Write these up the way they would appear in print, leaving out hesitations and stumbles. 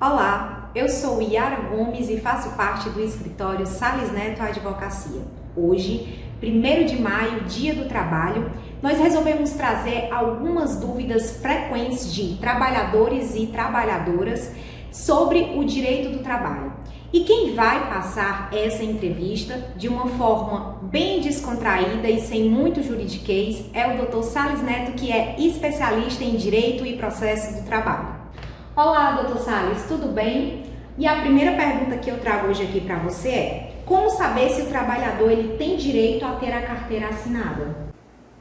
Olá, eu sou Yara Gomes e faço parte do escritório Sales Neto Advocacia. Hoje, 1º de maio, Dia do Trabalho, nós resolvemos trazer algumas dúvidas frequentes de trabalhadores e trabalhadoras sobre o direito do trabalho. E quem vai passar essa entrevista de uma forma bem descontraída e sem muito juridiquês é o Dr. Sales Neto, que é especialista em Direito e Processo do Trabalho. Olá, Dr. Sales, tudo bem? E a primeira pergunta que eu trago hoje aqui para você é: como saber se o trabalhador ele tem direito a ter a carteira assinada?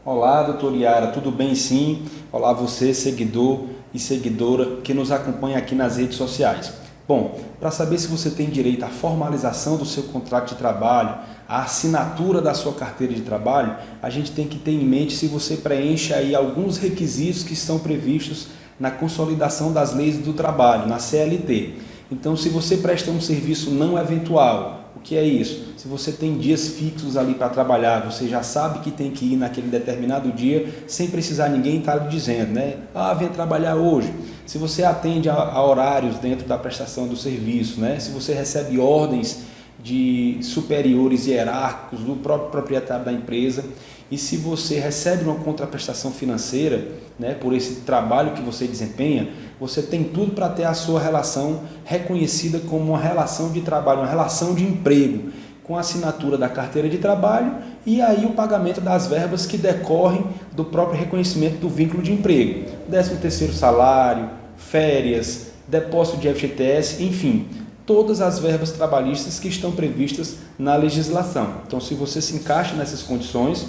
Olá, doutor Yara, tudo bem sim? Olá você, seguidor e seguidora que nos acompanha aqui nas redes sociais. Bom, para saber se você tem direito à formalização do seu contrato de trabalho, à assinatura da sua carteira de trabalho, a gente tem que ter em mente se você preenche aí alguns requisitos que estão previstos na Consolidação das Leis do Trabalho, na CLT. Então, se você presta um serviço não eventual, o que é isso? Se você tem dias fixos ali para trabalhar, você já sabe que tem que ir naquele determinado dia, sem precisar ninguém estar lhe dizendo, né? Vem trabalhar hoje. Se você atende a horários dentro da prestação do serviço, né? Se você recebe ordens de superiores hierárquicos do próprio proprietário da empresa, e se você recebe uma contraprestação financeira, né, por esse trabalho que você desempenha, você tem tudo para ter a sua relação reconhecida como uma relação de trabalho, uma relação de emprego, com a assinatura da carteira de trabalho e aí o pagamento das verbas que decorrem do próprio reconhecimento do vínculo de emprego. 13º salário, férias, depósito de FGTS, enfim, todas as verbas trabalhistas que estão previstas na legislação. Então, se você se encaixa nessas condições,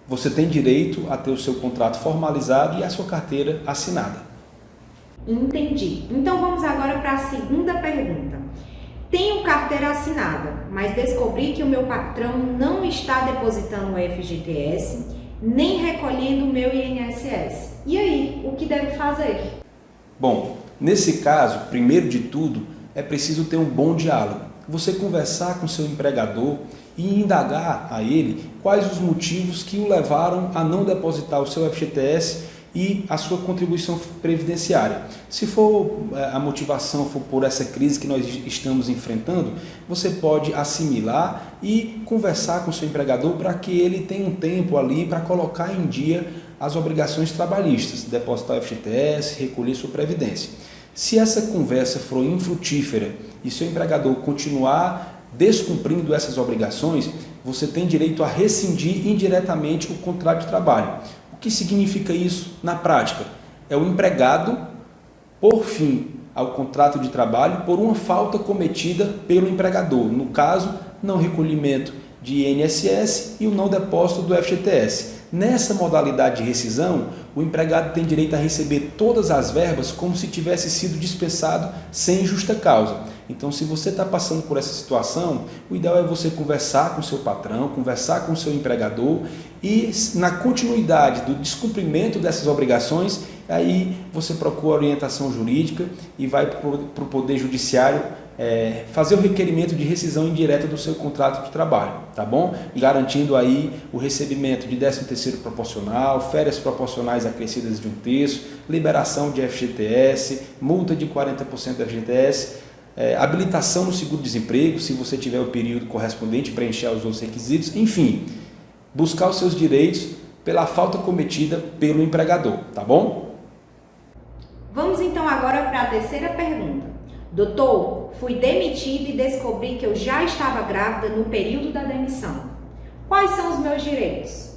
você tem direito a ter o seu contrato formalizado e a sua carteira assinada. Entendi. Então vamos agora para a segunda pergunta. Tenho carteira assinada, mas descobri que o meu patrão não está depositando o FGTS, nem recolhendo o meu INSS. E aí, o que deve fazer? Bom, nesse caso, primeiro de tudo, é preciso ter um bom diálogo. Você conversar com seu empregador e indagar a ele quais os motivos que o levaram a não depositar o seu FGTS e a sua contribuição previdenciária. Se for a motivação for por essa crise que nós estamos enfrentando, você pode assimilar e conversar com o seu empregador para que ele tenha um tempo ali para colocar em dia as obrigações trabalhistas, depositar o FGTS, recolher sua previdência. Se essa conversa for infrutífera e seu empregador continuar descumprindo essas obrigações, você tem direito a rescindir indiretamente o contrato de trabalho. O que significa isso na prática? É o empregado pôr fim ao contrato de trabalho por uma falta cometida pelo empregador, no caso, não recolhimento de INSS e o não depósito do FGTS. Nessa modalidade de rescisão, o empregado tem direito a receber todas as verbas como se tivesse sido dispensado sem justa causa. Então, se você está passando por essa situação, o ideal é você conversar com o seu patrão, conversar com o seu empregador e, na continuidade do descumprimento dessas obrigações, aí você procura orientação jurídica e vai para o Poder Judiciário fazer o requerimento de rescisão indireta do seu contrato de trabalho, tá bom? Garantindo aí o recebimento de 13º proporcional, férias proporcionais acrescidas de 1/3, liberação de FGTS, multa de 40% do FGTS, habilitação no seguro-desemprego, se você tiver o período correspondente, preencher os outros requisitos, enfim, buscar os seus direitos pela falta cometida pelo empregador, tá bom? Vamos então agora para a terceira pergunta. Doutor, fui demitida e descobri que eu já estava grávida no período da demissão. Quais são os meus direitos?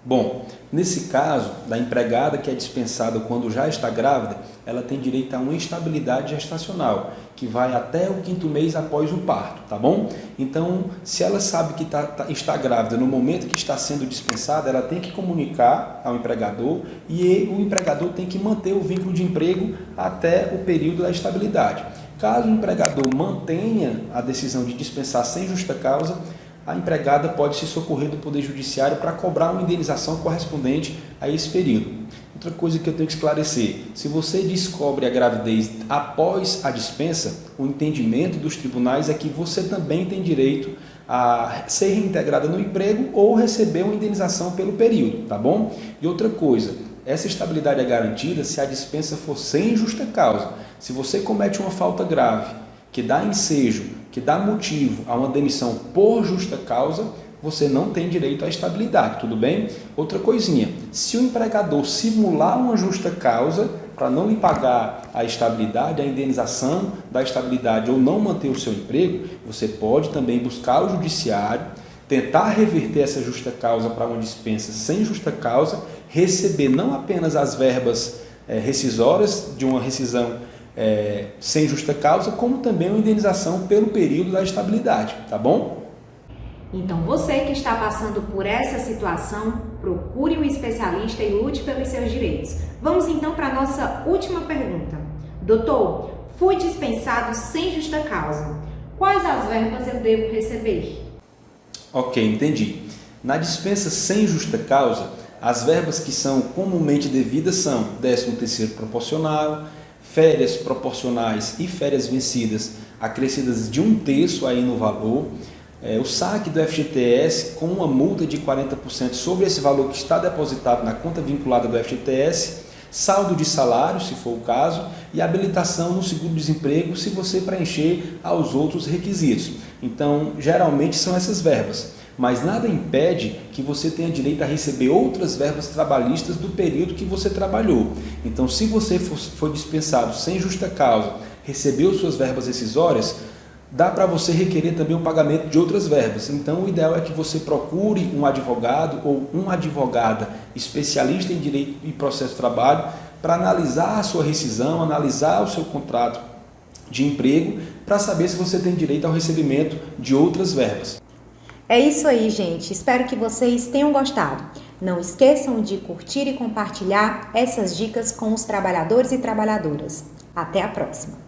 Bom, nesse caso, da empregada que é dispensada quando já está grávida, ela tem direito a uma estabilidade gestacional, que vai até o 5º mês após o parto, tá bom? Então, se ela sabe que está grávida no momento que está sendo dispensada, ela tem que comunicar ao empregador e o empregador tem que manter o vínculo de emprego até o período da estabilidade. Caso o empregador mantenha a decisão de dispensar sem justa causa, a empregada pode se socorrer do Poder Judiciário para cobrar uma indenização correspondente a esse período. Outra coisa que eu tenho que esclarecer: se você descobre a gravidez após a dispensa, o entendimento dos tribunais é que você também tem direito a ser reintegrada no emprego ou receber uma indenização pelo período, tá bom? E outra coisa, essa estabilidade é garantida se a dispensa for sem justa causa. Se você comete uma falta grave, que dá ensejo, que dá motivo a uma demissão por justa causa, você não tem direito à estabilidade, tudo bem? Outra coisinha, se o empregador simular uma justa causa para não lhe pagar a estabilidade, a indenização da estabilidade ou não manter o seu emprego, você pode também buscar o judiciário, tentar reverter essa justa causa para uma dispensa sem justa causa, receber não apenas as verbas rescisórias de uma rescisão sem justa causa, como também uma indenização pelo período da estabilidade, tá bom? Então, você que está passando por essa situação, procure um especialista e lute pelos seus direitos. Vamos então para a nossa última pergunta. Doutor, fui dispensado sem justa causa. Quais as verbas eu devo receber? Ok, entendi. Na dispensa sem justa causa, as verbas que são comumente devidas são 13º proporcional, férias proporcionais e férias vencidas acrescidas de 1/3 aí no valor, o saque do FGTS com uma multa de 40% sobre esse valor que está depositado na conta vinculada do FGTS, saldo de salário, se for o caso, e habilitação no seguro-desemprego, se você preencher aos outros requisitos. Então, geralmente são essas verbas, mas nada impede que você tenha direito a receber outras verbas trabalhistas do período que você trabalhou. Então, se você for dispensado sem justa causa, recebeu suas verbas rescisórias, dá para você requerer também o pagamento de outras verbas. Então, o ideal é que você procure um advogado ou uma advogada especialista em direito e processo de trabalho para analisar a sua rescisão, analisar o seu contrato de emprego, para saber se você tem direito ao recebimento de outras verbas. É isso aí, gente. Espero que vocês tenham gostado. Não esqueçam de curtir e compartilhar essas dicas com os trabalhadores e trabalhadoras. Até a próxima!